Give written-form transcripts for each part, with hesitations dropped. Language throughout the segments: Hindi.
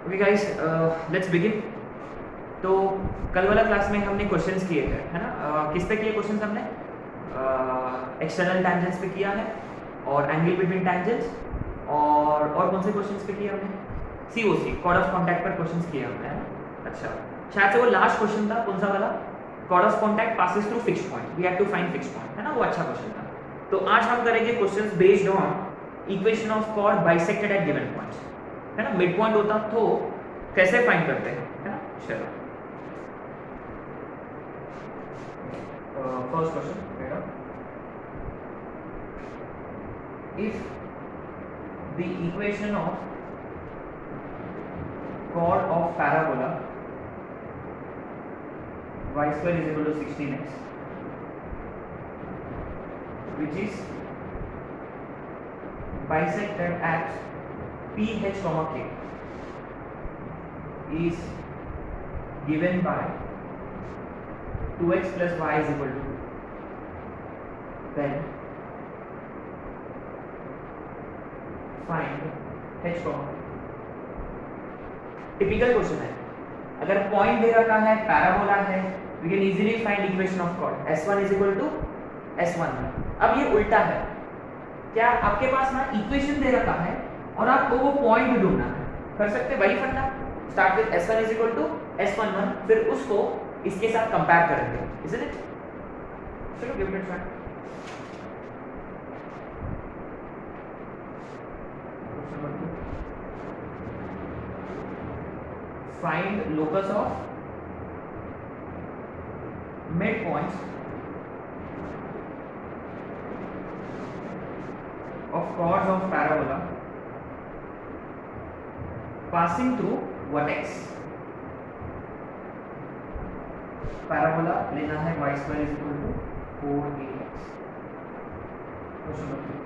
Okay guys, let's begin. तो कल वाला क्लास में हमने क्वेश्चंस किए थे, है ना? किस पे किए क्वेश्चंस हमने? एक्सटर्नल टैंजेंट्स पे किया है, और एंगल बिटवीन टैंजेंट्स, और कौन से क्वेश्चंस पे किए हमने? COC, कॉर्ड ऑफ कॉन्टैक्ट पर क्वेश्चंस किए हमने, है ना? अच्छा, शायद से वो लास्ट क्वेश्चन था। कौन सा वाला? Chord of contact passes through fixed point, we have to find fixed point, है ना? वो अच्छा क्वेश्चन था। तो आज हम करेंगे questions based on equation of chord bisected at given points, है ना? मिड पॉइंट होता तो कैसे फाइंड करते हैं, है ना? चलो, first question, if the equation of chord of parabola y square is equal to 16x, which is bisected at ph comma k, is given by 2x plus y is equal to, then find h comma। Typical question है। अगर पॉइंट दे रखा है, पैराबोला है, we can easily find equation of chord s1 is equal to s11। अब ये उल्टा है, क्या आपके पास ना इक्वेशन दे रखा है और आपको वो पॉइंट ढूंढना है, कर सकते हैं वही फंडा। Start with s1 is equal to s11, फिर उसको इसके साथ कंपेयर करेंगे, isn't it? चलो give it a try. Find locus of midpoints of chords of parabola passing through vertex। Parabola लेना है y square is equal to 4ax। Question number 2,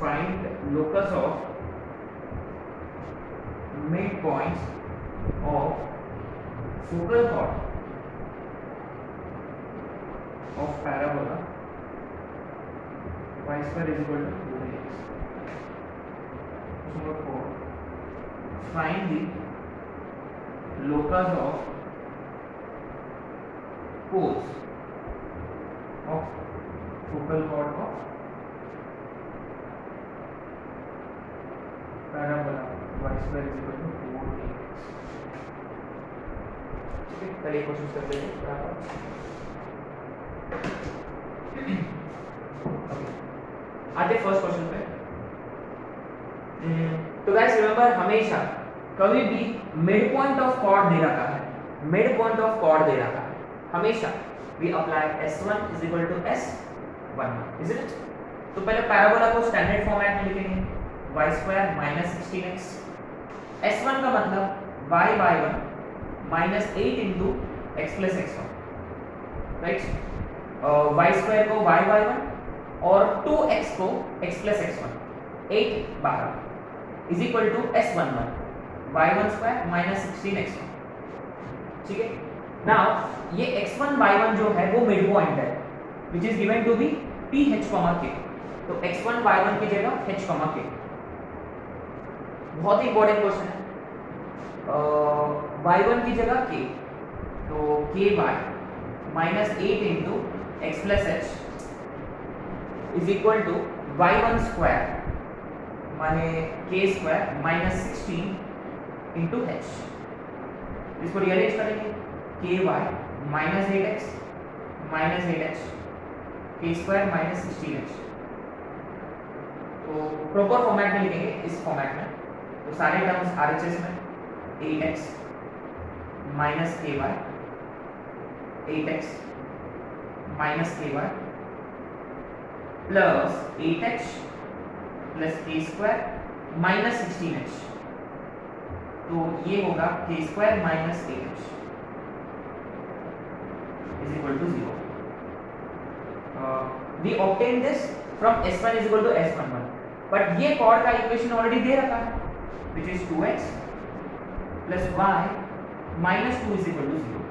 find locus of midpoints of focal chord of parabola y square is equal to 4ax। Number 4, find the locus of poles of focal chord of parabola y square is equal to 4ax। ठीक है, पहले क्वेश्चन करते हैं। आते फर्स्ट क्वेश्चन पे। तो गाइस रिमेंबर, हमेशा कभी भी मिड पॉइंट ऑफ कॉर्ड दे रखा है, मिड पॉइंट ऑफ कॉर्ड दे रखा है, हमेशा we apply s1 is equal to s11, isn't it? तो पहले पैराबोला को स्टैंडर्ड फॉर्मेट में लिखेंगे, y square minus 16x। s1 का मतलब y by 1 minus 8 into x plus x1, right? y square को y by 1 और 2x को x plus x1, 8 12 is equal to s11 y1 square minus 16x1। ठीक है, नाउ ये x1 y1 जो है वो मिड पॉइंट है, which is given to be ph k। तो x1 y1 की जगह h k। बहुत ही इंपॉर्टेंट क्वेश्चन है। y1 की जगह k, तो ky minus 8 into X plus H is equal to y1 square माने k square minus 16 into h। इसको रिअरेंज करेंगे, ky minus 8x minus 8h k square minus 16h। तो प्रॉपर फॉर्मेट में लिखेंगे, इस फॉर्मेट में। तो सारे टर्म्स RHS में 8x minus ky 8x minus ky plus 8h plus k square minus 16h। तो ये होगा k square minus 8h is equal to 0। We obtain this from s1 is equal to s11, but ये कॉर्ड का इक्वेशन ऑलरेडी दे रखा है, which is 2x plus y minus 2 is equal to 0।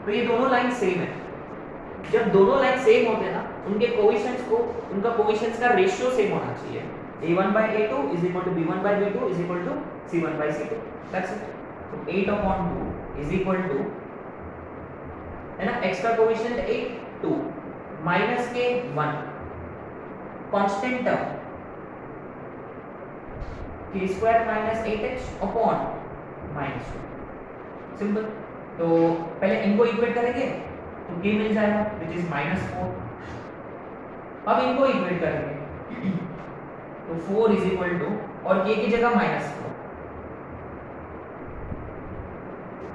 तो ये दोनों लाइन सेम है। जब दोनों लाइन सेम होते हैं ना, उनके कोएफिशिएंट्स को, उनका कोएफिशिएंट्स का रेशियो सेम होना चाहिए। a1/a2 is equal to b1/b2 is equal to c1/c2, that's it. So 8/2 is equal to, है ना, x का कोएफिशिएंट 8 2 माइनस के 1 constant term k² minus 8h upon -2, simple. तो पहले इनको इक्वेट करेंगे तो k मिल जाएगा विच इज -4। अब इनको इक्वेट करेंगे तो 4 इज इक्वल टू, और k की जगह -4,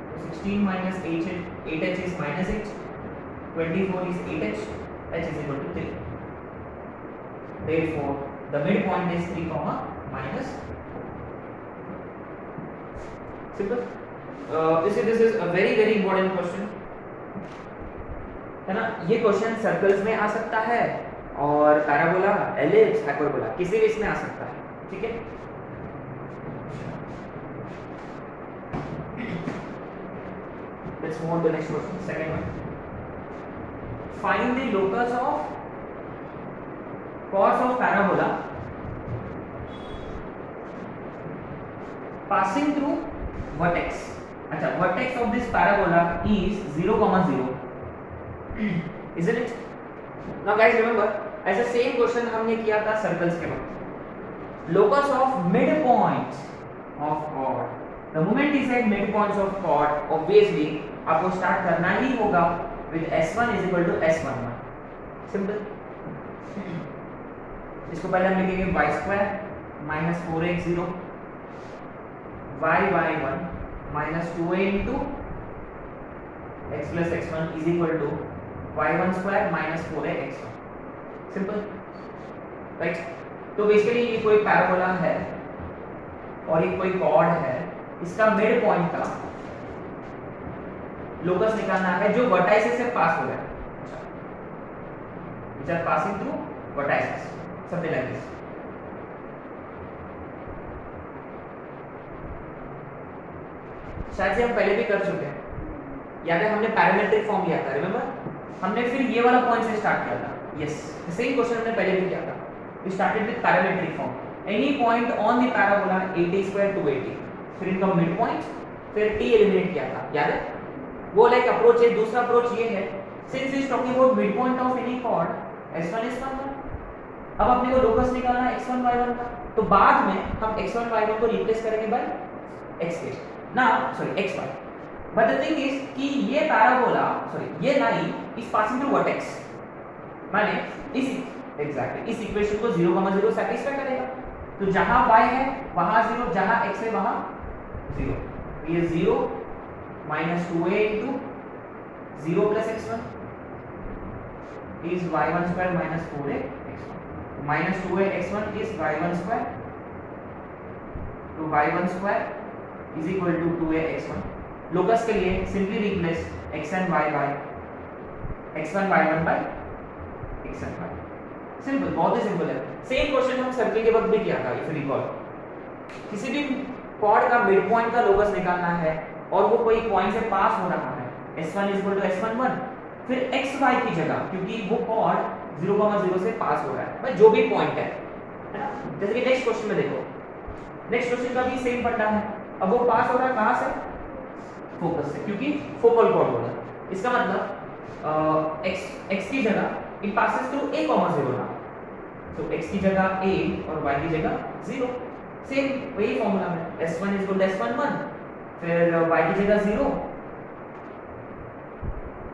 तो 16 minus 8h is -8, 24 is 8h, h is equal to 3. Therefore, the midpoint is 3, -4. Simple. This is a very important question, है ना। ये क्वेश्चन सर्कल्स में आ सकता है और पैराबोला, एलिप्स, हाइपरबोला किसी भी इसमें आ सकता है, ठीक है। Let's move on to the next question, second one. Find the locus of cos of parabola passing through vertex. अच्छा, vertex of this parabola is 0, 0. Isn't it? Now guys remember, ऐसा same question हमने किया था सर्कल्स के वक्त। Locus of midpoint of chord. The moment he said midpoints of chord, obviously आपको start करना ही होगा with s1 is equal to s11, simple। इसको पहले हम लिखेंगे y² minus 4x0 y1 minus 2a into x plus x1 is equal to y1 square minus 4a x1, simple, right। तो बेसिकली ये कोई पैराबोला है और ये कोई कॉर्ड है, इसका मिड पॉइंट का लोकस निकालना है जो वर्टाइसेस से पास हो रहा है, which are passing through vertices, something like this। शायद से हम पहले भी कर चुके हैं, याद है हमने पैरामेट्रिक फॉर्म लिया था, रिमेंबर, हमने फिर ये वाला पॉइंट से स्टार्ट किया था। यस, द सेम क्वेश्चन हमने पहले भी किया था। We started with parametric form, any point on the parabola 80² 280, फिर इनका मिड पॉइंट, फिर t एलिमिनेट किया था, याद है। वो लाइक अप्रोच है। दूसरा अप्रोच ये है, since is talking about mid point of any chord s1 is 1 1, अब अपने को लोकस निकालना है x1 y1 का, तो बाद में हम x1 y1 को रिप्लेस करेंगे बाय xk, ना sorry xy। But the thing is कि ये पैराबोला, सॉरी ये line is passing through vertex, माने इस एग्जैक्टली इस इक्वेशन को 0, 0 सैटिस्फाई करेगा। तो जहां y है वहां 0, जहां x है वहां 0, ये 0 minus 2a into 0 plus x1 is y1 square minus 4a x1, minus 2a x1 is y1 square, तो y1 square is equal to 2a x1। Locus के लिए simply replace x1 y by x1 y1 by x1 y, simple, बहुत ही सिंपल है। सेम क्वेश्चन हम सर्कल के वक्त भी किया था, इफ रिकॉल। किसी भी कॉर्ड का मिड पॉइंट का लोकस निकालना है और वो कोई पॉइंट से पास हो रहा है, s1 is equal to s11, फिर xy की जगह, क्योंकि वो कॉर्ड 0, 0 से पास हो रहा है, भाई जो भी पॉइंट है ना। जैसे कि नेक्स्ट क्वेश्चन में देखो, नेक्स्ट क्वेश्चन का भी सेम फंडा है। अब वो पास हो रहा है कहां से? फोकस से, क्योंकि फोकल कॉर्ड होगा। इसका मतलब x की जगह इट पासेस थ्रू a, 0 ना, तो x की जगह a और y की जगह 0, सेम वही फॉर्मूला है, s1 is equal to s11, फिर y की जगह 0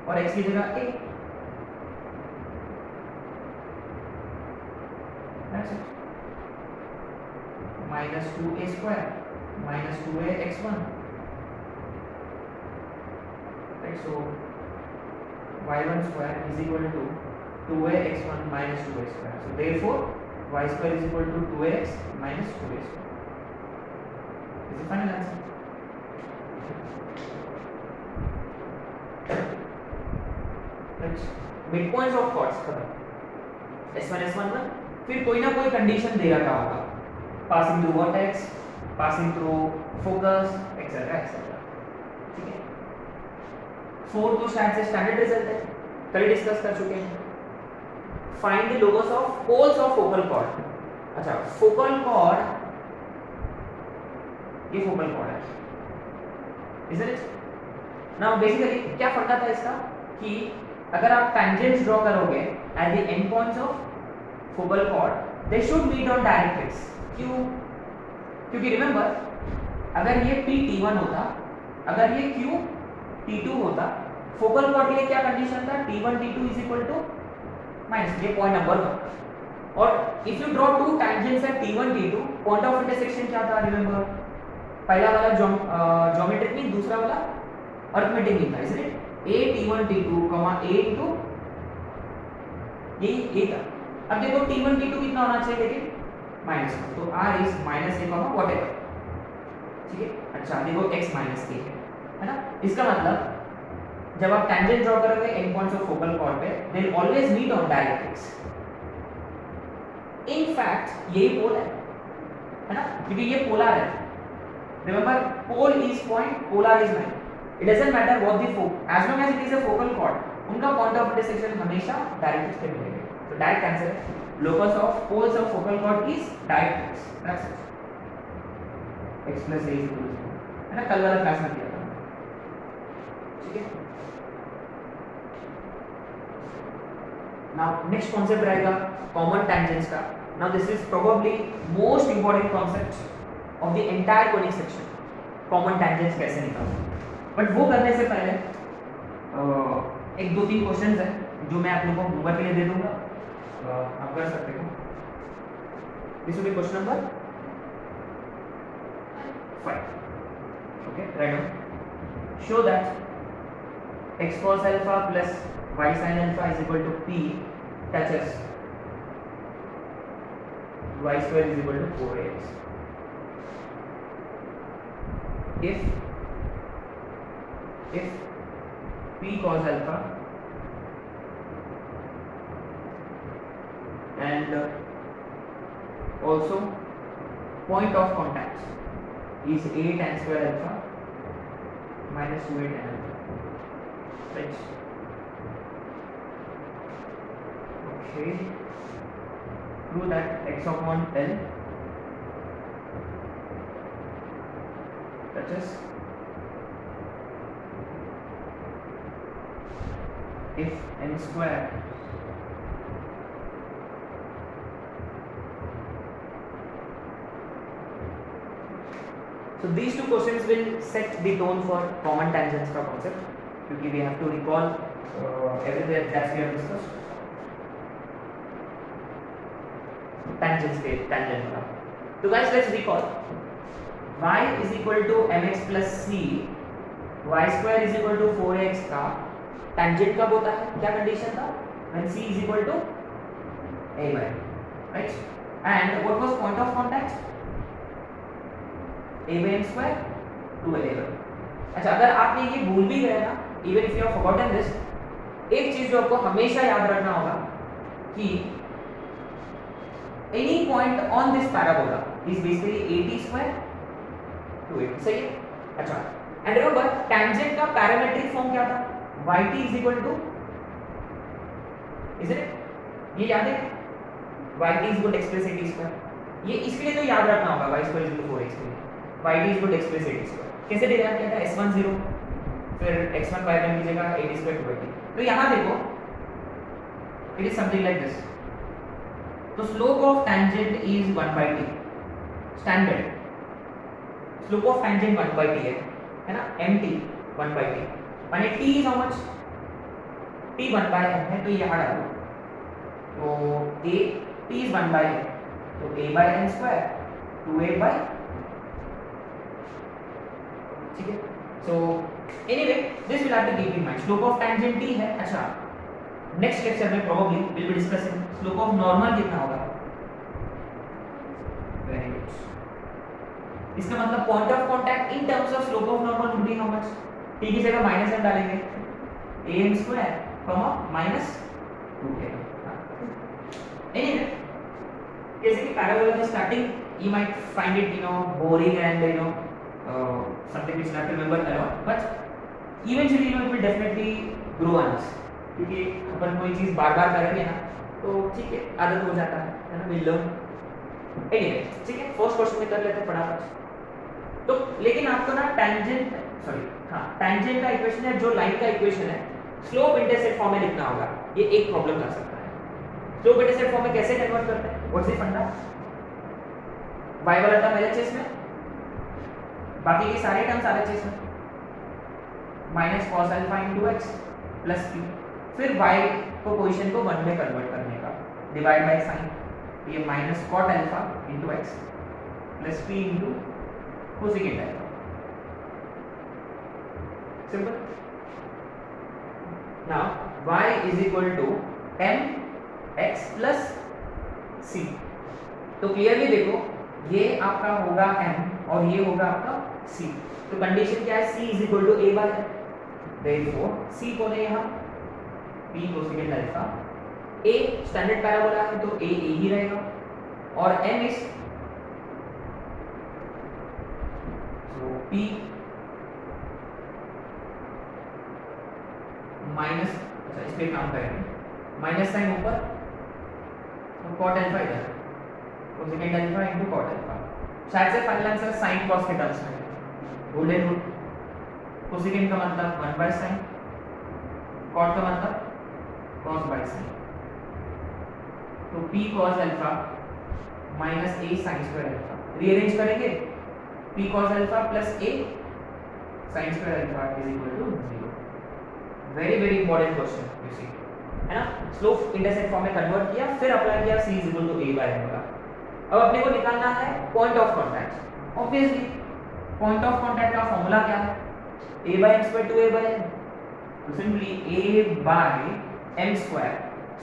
और x की जगह a, minus 2a square minus 2a x1, right? So y1 square is equal to 2a x1 minus 2a square, so therefore y square is equal to 2ax minus 2a square is the final answer। Mid points of chords खत्म, s1 s11, फिर कोई ना कोई कंडीशन दे रखा होगा, passing through vertex, passing through focus, etcetera etcetera, ठीक है। 4 तो शायद से स्टैंडर्ड रिजल्ट है, कल डिस्कस कर चुके हैं। Find the locus of poles of focal chord. अच्छा, फोकल कॉर्ड, ये फोकल कॉर्ड है, isn't it? Now basically क्या फंडा था इसका कि अगर आप tangents draw करोगे at the end points of focal cord, they should meet on directrix। क्यों? क्योंकि remember, अगर ये P T1 होता, अगर ये Q T2 होता, फोकल कॉर्ड के लिए क्या कंडीशन था? T1 T2 is equal to minus, ये पॉइंट नंबर 1। और if you draw two tangents at T1 T2, point of intersection क्या था? रिमेंबर, पहला वाला ज्योमेट्रिक मीन, दूसरा वाला अरिथमेटिक मीन था, इसलिए a T1 T2, a into ये था। अब देखो T1 T2 कितना होना चाहिए, लेकिन माइनस, तो r is minus a comma whatever, ठीक है। अच्छा देखो x माइनस a है ना, इसका मतलब जब आप टेंजेंट ड्रॉ करोगे and points of focal chord पे, they will always meet on directrix. In fact यही पोल है ना, क्योंकि ये पोलर है। Remember, pole is point, polar is line. It doesn't matter what the focus, as long as it is a focal chord, उनका पॉइंट ऑफ इंटरसेक्शन हमेशा डायरेक्ट्रिक्स पे मिलेगा। तो डायरेक्ट आंसर है, locus of poles of focal chord is directrix. That's it, x plus a है ना, कल वाला क्लास में किया था, ठीक है। नाउ नेक्स्ट कॉन्सेप्ट रहेगा कॉमन टेंजेंट्स का। Now this is probably most important concept of the entire conic section, common tangents कैसे निकालना। बट वो करने से पहले एक दो तीन क्वेश्चंस हैं जो मैं आप लोगों को होमवर्क के लिए दे दूंगा, आप कर सकते हो। This will be question number 5, okay, right on. Show that x cos alpha plus y sin alpha is equal to p touches y square is equal to 4ax if p cos alpha and also point of contact is 8 tan square alpha minus 2a tan alpha, right? Okay, prove that x upon L touches if n square So these two questions will set the tone for common tangents का concept, क्योंकि we have to recall everything that we have discussed. Tangents पे tangent का. So guys, let's recall. Y is equal to mx plus c, y square is equal to 4x का tangent कब होता है? क्या condition था? When c is equal to a by, right? And what was point of contact? a by n square 2a by। अच्छा, अगर आपने ये भूल भी गए ना, even if you have forgotten this, एक चीज जो आपको हमेशा याद रखना होगा कि any point on this parabola is basically at square 2a, सही है। अच्छा, and remember tangent का पैरामेट्रिक फॉर्म क्या था? yt is equal to, isn't it? ये याद है, yt is equal to x plus at square। ये इसके लिए तो याद रखना होगा, y square is equal to 4x के लिए yt is equal to x plus at square। कैसे डिराइव किया था? s1 0, फिर x1 y1 की जगह at square 2at। तो यहाँ देखो, it is something like this। तो slope of tangent is 1 by t, standard slope of tangent 1 by t है ना, mt 1 by t, माने t is how much? t 1 by m है, तो यहाँ डालो, तो a t is 1 by m, तो a by n square 2a by, ठीक है। So anyway this will have to keep in mind, slope of tangent t है। अच्छा, नेक्स्ट लेक्चर में probably will be discussing slope of normal कितना होगा। Very good. इसका मतलब point of contact in terms of slope of normal would be how much? t की जगह माइनस m डालेंगे, am square comma minus 2a। Anyway, जैसे कि पैराबोला में starting you might find it boring and something which not remember a lot, but eventually it will definitely grow on us, क्योंकि अपन कोई चीज बार बार करेंगे ना तो ठीक है, आदत हो जाता है ना, विल लर्न। एनीवे ठीक है, फर्स्ट क्वेश्चन में कर लेते हैं फटाफट। तो लेकिन आपको ना टेंजेंट टेंजेंट का इक्वेशन है, जो लाइन का इक्वेशन है, स्लोप इंटरसेप्ट फॉर्म में लिखना होगा। ये एक प्रॉब्लम कर सकता है। स्लोप इंटरसेप्ट फॉर्म में कैसे कन्वर्ट करते हैं, व्हाट्स द फंडा? y वाला टर्म LHS में, बाकी के सारे टर्म्स RHS में, minus cos alpha into x plus p, फिर y को पोजीशन को 1 में कन्वर्ट करने का, डिवाइड बाय साइन, ये minus cot alpha into x plus p into cosecant alpha. Simple. Now y is equal to mx plus c। तो क्लियरली देखो, ये आपका होगा m और ये होगा आपका c। तो कंडीशन क्या है, c is equal to a by m। Therefore c को ले यहाँ p cosecant alpha, a standard parabola है तो a ही रहेगा, और m is so p minus, अच्छा इस पे काम करेंगे, माइनस साइन ऊपर तो cot अल्फा इधर, cosecant alpha into cot alpha. शायद से फाइनल आंसर sin cos के टर्म्स में, गोल्डन रूल। कोसेकेंट का मतलब 1 बाय sin, cot का मतलब cos बाय sin। तो p cos alpha minus a sin square alpha, rearrange करेंगे, p cos alpha plus a sin square alpha is equal to 0। Very very important question, you see, है ना। स्लोप इंटरसेप्ट फॉर्म में कन्वर्ट किया, फिर अप्लाई किया c is equal to a by m का। अब अपने को निकालना है point of contact. Obviously point of contact का फॉर्मूला क्या है, a by m square to a by m, तो simply a by m square,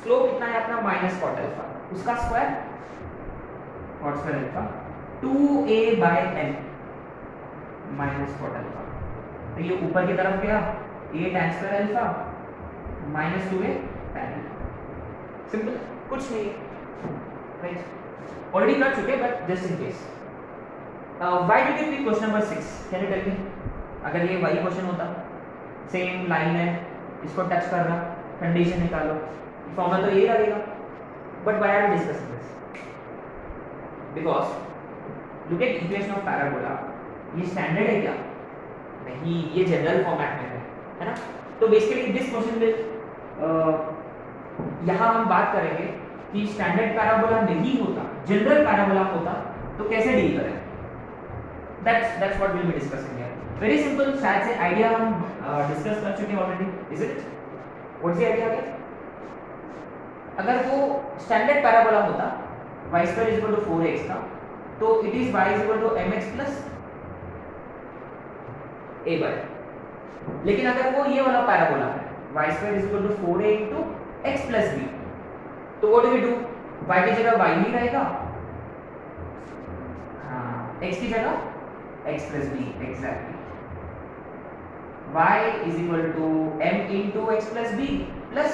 slope कितना है अपना माइनस cot अल्फा, उसका square cot square alpha, 2a by m minus cot alpha. तो ये ऊपर की तरफ गया, a tan square alpha minus 2a tan alpha. Simple, कुछ नहीं है, राइट। ऑलरेडी कर चुके, but just in case. Why did you pick question number 6? Can you tell me? अगर ये वही क्वेश्चन होता, सेम लाइन है, इसको टच कर रहा, कंडीशन निकालो, फॉर्मूला तो यही लगेगा, but why are we discussing this? Because look at equation of parabola, ये स्टैंडर्ड है क्या? नहीं, ये जनरल फॉर्मेट में है ना। तो बेसिकली दिस क्वेश्चन में यहाँ हम बात करेंगे कि स्टैंडर्ड पैराबोला नहीं होता, जनरल पैराबोला होता, तो कैसे डील करें। That's what will be discussing here. Very simple, शायद से आइडिया हम डिस्कस कर चुके हैं already, is it? What's the idea again? अगर वो स्टैंडर्ड पैराबोला होता, y square is equal to 4x का, तो it is y is equal to mx plus a by. लेकिन अगर वो ये वाला पैराबोला है, y square is equal to 4a into x plus b, तो what do we do? y की जगह y ही रहेगा, हाँ, x की जगह x plus b, exactly. y is equal to m into x plus b plus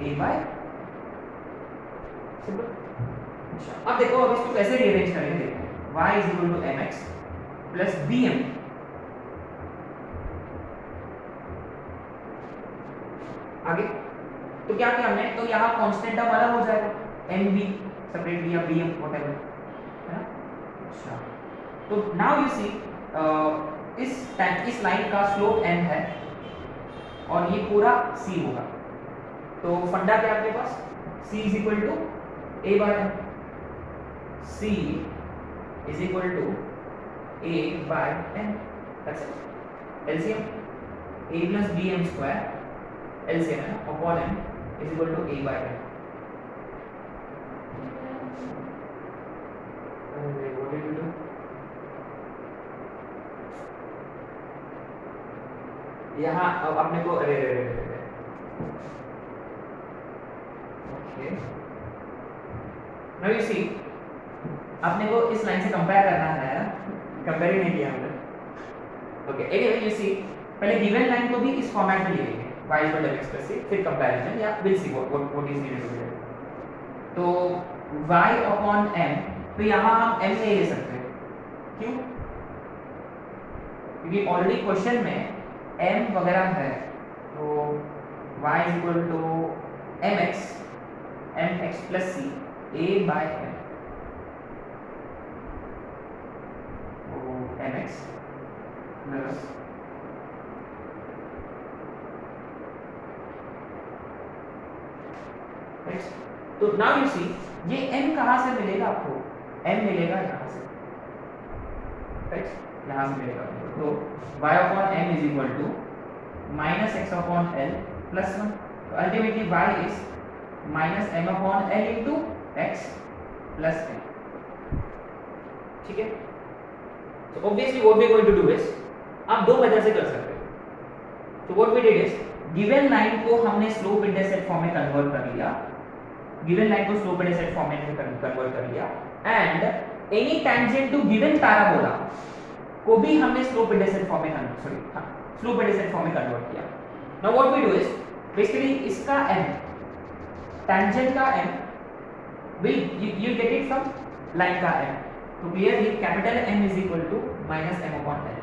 a by. Simple. अच्छा, अब देखो, अब इसको कैसे रीअरेंज करेंगे, देखो, y is equal to mx plus bm, आगे तो क्या किया हमने, तो यहाँ कांस्टेंट टर्म अलग हो जाएगा, mb सेपरेटली या bm व्हाटएवर, है ना। अच्छा, तो नाउ यू सी, इस लाइन का स्लोप m है और ये पूरा c होगा, तो फंडा क्या आपके पास, c is equal to a by m, c is equal to a by m, that's it. LCM a plus bm square, LCM है ना, upon m is equal to a by m। What did you do? यहाँ अब अपने को, अरे ओके, नाउ यू सी, अपने को इस लाइन से कंपेयर करना है ना, कंपेयर ही नहीं किया हमने। ओके, एनीवे यू सी, पहले गिवन लाइन को भी इस फॉर्मेट में लिखेंगे, y equal to mx plus c, फिर कंपैरिजन, या will see what is needed to do. तो y अपॉन m, तो यहाँ हम m नहीं ले सकते, क्यों? क्योंकि ऑलरेडी क्वेश्चन में m वगैरह है, तो y equal to mx mx plus c a by m, mx plus x। तो नाउ यू सी ये m कहां से मिलेगा आपको, m मिलेगा यहां से, राइट, यहां से मिलेगा। तो y upon m is equal to minus x upon l plus 1। तो ultimately y is minus m upon l into x plus m, ठीक है। So obviously what we are going to do is, आप दो मेथड से कर सकते हो। तो what we did is, given line को हमने स्लोप इंटरसेप्ट फॉर्म में कन्वर्ट कर लिया, गिवन लाइन को स्लोप इंटरसेप्ट फॉर्म में कन्वर्ट कर लिया, and any tangent to given parabola को भी हमने स्लोप इंटरसेप्ट फॉर्म में स्लोप इंटरसेप्ट फॉर्म में कन्वर्ट किया। Now what we do is, basically इसका m, टेंजेंट का m will you get it from line का m। तो clearly capital M is equal to minus m upon l,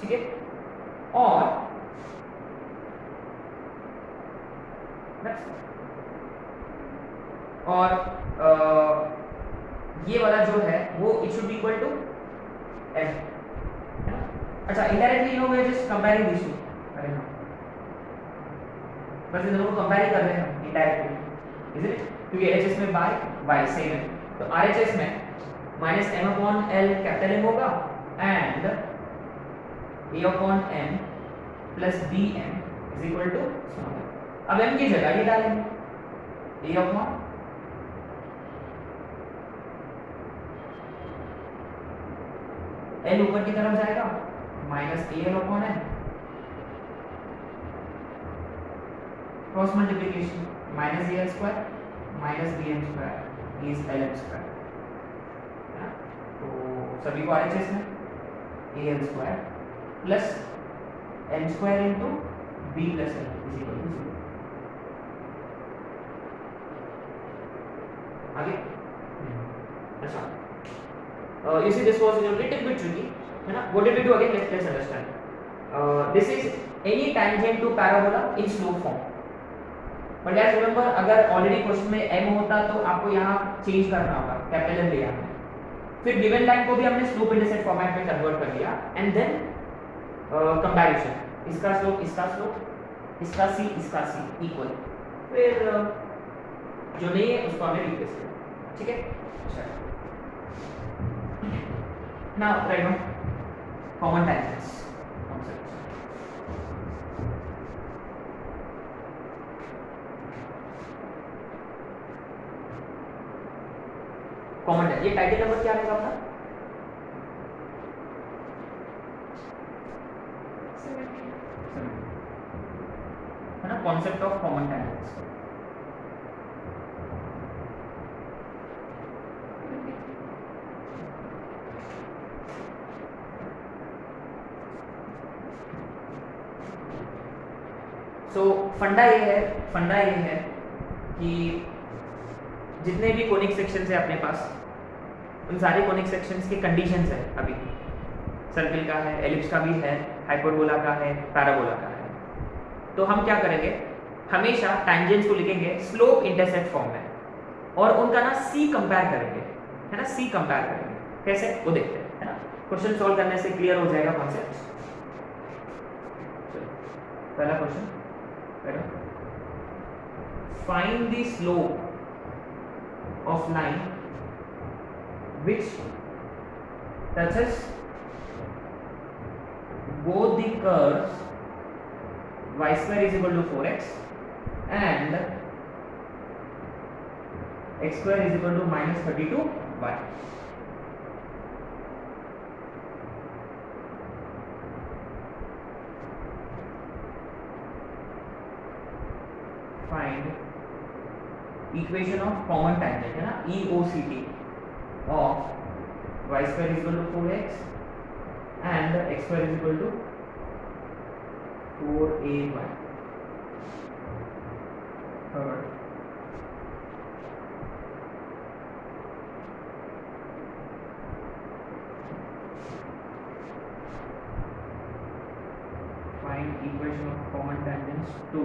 ठीक है। और ये वाला जो है वो it should be equal to m, है ना। अच्छा, indirectly you know we are just comparing this to, अरे हाँ, बस इन दोनों को कंपेयर कर रहे हैं हम इनडायरेक्टली, इज इट, क्योंकि LHS में बाय y सेम है। तो RHS में minus m upon l capital M होगा and a upon m plus bm is equal to small m। अब m की जगह ये डालेंगे, a अपॉन l ऊपर की तरफ जाएगा minus al upon m, cross multiplication minus al square minus bm square is lm square. तो सभी को RHS में al square plus m square into b plus l is equal to 0। आगे अच्छा, you see this was a little bit tricky, है ना। what did we do again, let's understand। this is any tangent to parabola in slope form, but guys remember अगर ऑलरेडी क्वेश्चन में m होता तो आपको यहाँ चेंज करना होगा, कैपिटल M लिया हमने, फिर गिवन लाइन को भी हमने स्लोप इंटरसेप्ट फॉर्मेट में कन्वर्ट कर लिया, एंड देन कंपैरिजन, इसका स्लोप इसका स्लोप इसका c इसका c इक्वल, फिर जो नहीं है उसको हमने रिप्लेस किया, ठीक है। Now write down common tangents concepts। Common है, ये टाइटल नंबर क्या रहेगा आपका? 7 है ना, कॉन्सेप्ट ऑफ कॉमन tangents। सो फंडा ये है कि जितने भी कोनिक सेक्शंस है अपने पास, उन सारे कोनिक सेक्शंस के कंडीशंस है। अभी सर्कल का है, एलिप्स का भी है, हाइपरबोला का है, पैराबोला का है। तो हम क्या करेंगे, हमेशा टैंजेंट्स को लिखेंगे स्लोप इंटरसेप्ट फॉर्म में, और उनका ना सी कंपेयर करेंगे, है ना, सी कंपेयर करेंगे। कैसे वो देखते हैं, है ना। क्वेश्चन सॉल्व करने से क्लियर हो जाएगा कॉन्सेप्ट। पहला question, find the slope of line which touches both the curves y square is equal to 4x and x square is equal to minus 32y। find equation of common tangent, है ना, EOCT of y square is equal to 4x and x square is equal to 4ay। Third, find equation of common tangents to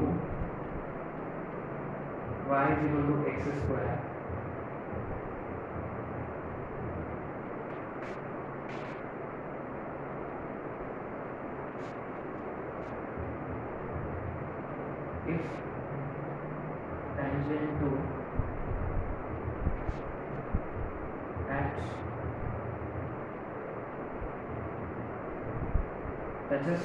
y is equal to x square if tangent to x touches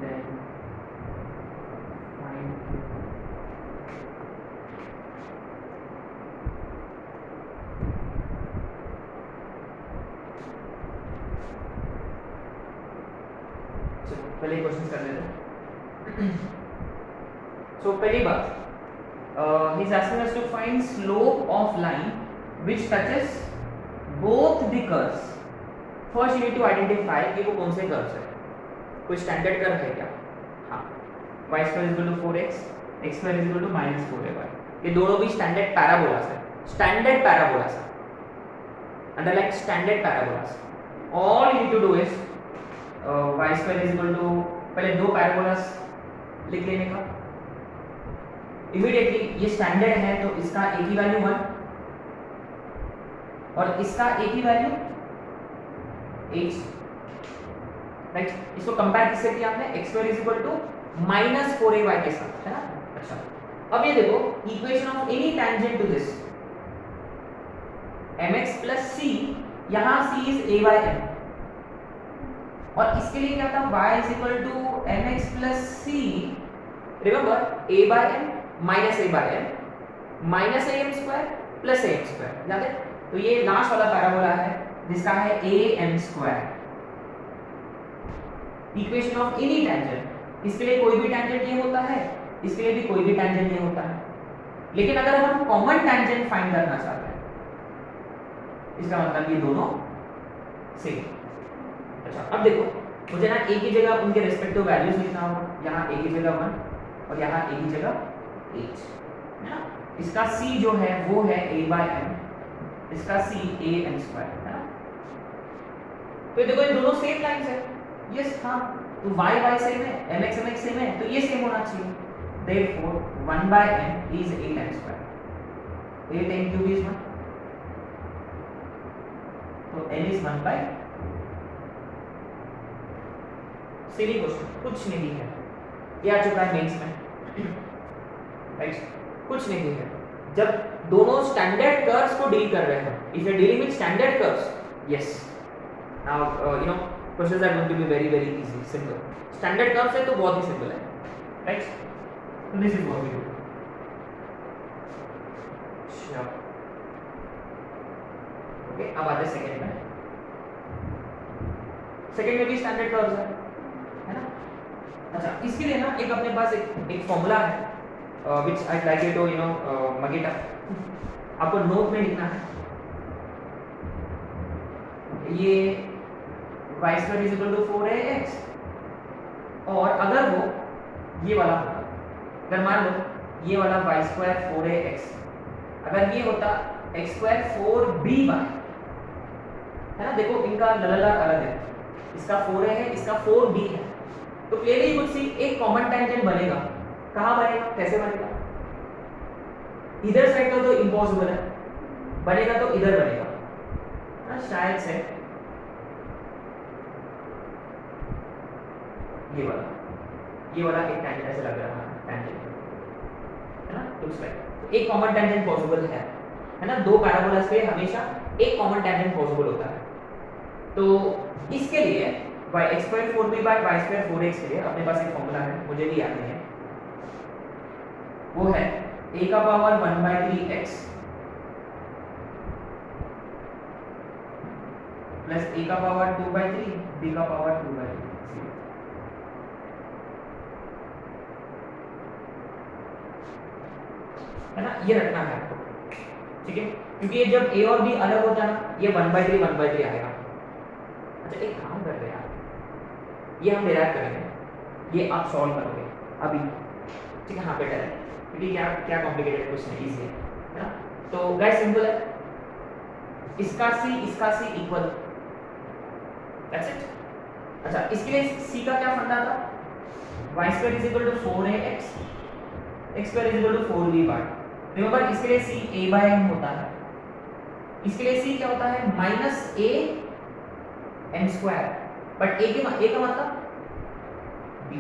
then find पहले क्वेश्चन कर लेते हैं। सो पहली बात, he is asking us to find slope of line which touches both the curves. First you need to identify कि वो कौन से कर्व्स है। कोई स्टैंडर्ड कर्व है क्या? हाँ, y square is equal to 4x, x square is equal to minus 4ay। ये दोनों भी स्टैंडर्ड पैराबोलास है। स्टैंडर्ड पैराबोलास है, underline standard parabolas. All you need to do is y square is equal to, पहले दो पैराबोलास लिख लेने का। इमीडिएटली ये स्टैंडर्ड है तो इसका एक ही वैल्यू 1 और इसका एक ही वैल्यू 8, राइट। इसको कंपेयर किससे किया हमने? x square is equal to minus 4ay के साथ, है ना। अच्छा, अब ये देखो equation of any tangent to this mx plus c, यहाँ c is a by m और इसके लिए क्या था? y is equal to mx plus c, remember a by m minus a by m minus am square plus am square, याद है? तो ये लास्ट वाला पैराबोला है जिसका है am square। Equation of any tangent, इसके लिए कोई भी टेंजेंट ये होता है, इसके लिए भी कोई भी टेंजेंट ये होता है। लेकिन अगर हम कॉमन टेंजेंट फाइंड करना चाहते हैं, इसका मतलब ये दोनों सेम। अच्छा, अब देखो मुझे ना एक ही जगह उनके रेस्पेक्टिव वैल्यूज लिखना होगा। यहाँ एक ही जगह 1 और यहाँ एक ही जगह 8, है ना। इसका c जो है वो है a by m, इसका c a m square, है ना। तो देखो ये दोनों सेम लाइंस है। यस, हाँ, तो y y सेम है, mx mx सेम है, तो ये सेम होना चाहिए। Therefore 1 by m is 8m square। 8m cube is 1, तो n is 1 by। Silly question, कुछ नहीं है, ये आ चुका है मेंस में, राइट। कुछ नहीं है। जब दोनों स्टैंडर्ड कर्व्स को डील कर रहे हैं, if you are dealing with standard curves, yes, now you know questions are going to be very very easy, simple. Standard curves है तो बहुत ही सिंपल है, right. This is what we do. अच्छा, ओके, अब आते हैं सेकंड में। सेकंड में भी स्टैंडर्ड कर्व्स है ना। अच्छा, इसके लिए ना एक अपने पास एक फॉर्मूला है which I'd like you to mug it up। आपको नोट में लिखना है ये y square is equal to 4ax, और अगर वो ये वाला होता, अगर मान लो ये वाला y square 4ax, अगर ये होता x square 4by, है ना। देखो इनका ललला अलग है, इसका 4a है, इसका 4b है, तो क्लियरली यू कुड सी एक कॉमन टेंजेंट बनेगा। कहाँ बनेगा, कैसे बनेगा? इधर साइड का तो इम्पॉसिबल है, बनेगा तो इधर बनेगा ना, शायद से ये वाला एक टेंजेंट ऐसे लग रहा है, टेंजेंट, है ना, लुक्स लाइक एक कॉमन टेंजेंट पॉसिबल है ना। दो पैराबोलास पे हमेशा एक कॉमन टेंजेंट पॉसिबल होता है। तो इसके लिए x square 4b by y square 4x के लिए अपने पास एक फॉर्मूला है, मुझे भी याद नहीं है, वो है a का power 1 by 3x plus a का पावर 2 by 3, b का पावर 2 by 3। है ना, ये रखना है आपको, ठीक है, क्योंकि ये जब a और b अलग होता है ना, ये 1 by 3 आएगा। अच्छा, एक काम करते हैं यार, ये हम डिराइव करेंगे, ये आप सॉल्व करोगे अभी, ठीक है। हाँ बेटर है, क्योंकि क्या कॉम्प्लिकेटेड कुछ नहीं, इजी है ना। तो गाइस सिंपल है, इसका c इक्वल दैट्स इट। अच्छा, इसके लिए c का क्या फंडा था, y square is equal to 4ax, x square is equal to 4by। Remember इसके लिए c a/m होता है, इसके लिए c क्या होता है minus a m square, but a का मतलब b,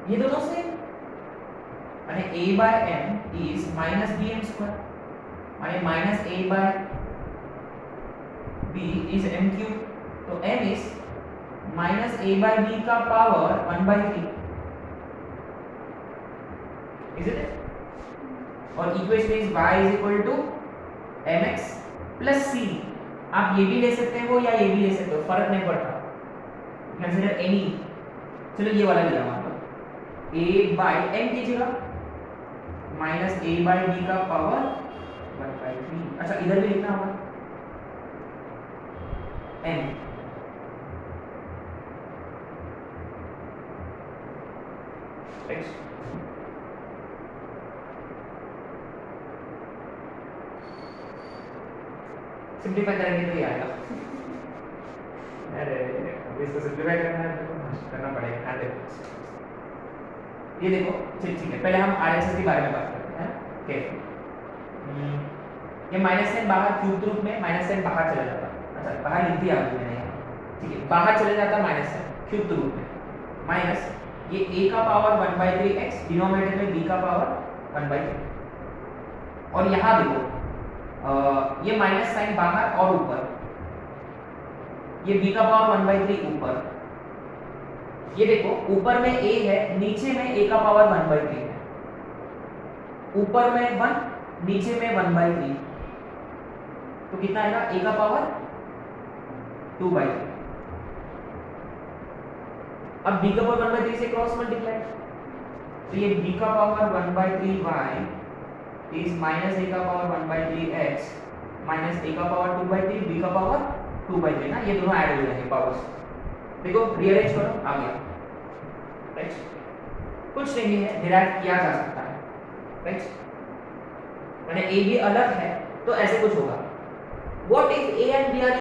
ये दोनों सेम, माने a/m is minus bm square, माने minus a/b is m cube, तो m इज माइनस a/b का पावर 1/3, इज इट? और equation is y is equal to mx plus c। आप ये भी ले सकते हो या ये भी ले सकते हो, फर्क नहीं पड़ता, कंसीडर एनी। चलो ये वाला लिया मान लो, a/m कीजिएगा माइनस a/b का पावर 1/3। अच्छा, इधर भी लिखना होगा m, राइट। सिंपलीफाई करेंगे तो ये आएगा। अरे अब इसको सिंपलीफाई करना है तो करना पड़ेगा 100%। ये देखो, ठीक है, पहले हम आरएचएस के बारे में बात करते हैं, ठीक। ये माइनस साइन बाहर क्यूब रूप में माइनस साइन बाहर चला जाता है। अच्छा, बाहर लिख दिया अभी मैंने यहाँ, ठीक है, बाहर चले जाता है माइनस साइन क्यूब रूप में, माइनस ये a का पावर 1/3x, डिनोमिनेटर में b का पावर 1/3। और यहाँ देखो ये माइनस साइन बाहर और ऊपर, ये b का पावर 1/3 ऊपर, ये देखो ऊपर में a है, नीचे में a का पावर 1/3 है, ऊपर में 1 नीचे में 1/3, तो कितना आएगा a का पावर 2/3। अब b का पावर 1/3 से क्रॉस मल्टीप्लाई, तो ये b का power 1/3y is minus a का पावर 1/3x माइनस a का पावर 2/3 b का पावर 2/3 ना, ये दोनों ऐड हो जाएंगे पावर्स। देखो रीअरेंज करो, आ गया, राइट। कुछ नहीं है, डिराइव किया जा सकता है, राइट। माने a भी अलग है तो ऐसे कुछ होगा। What if a and b are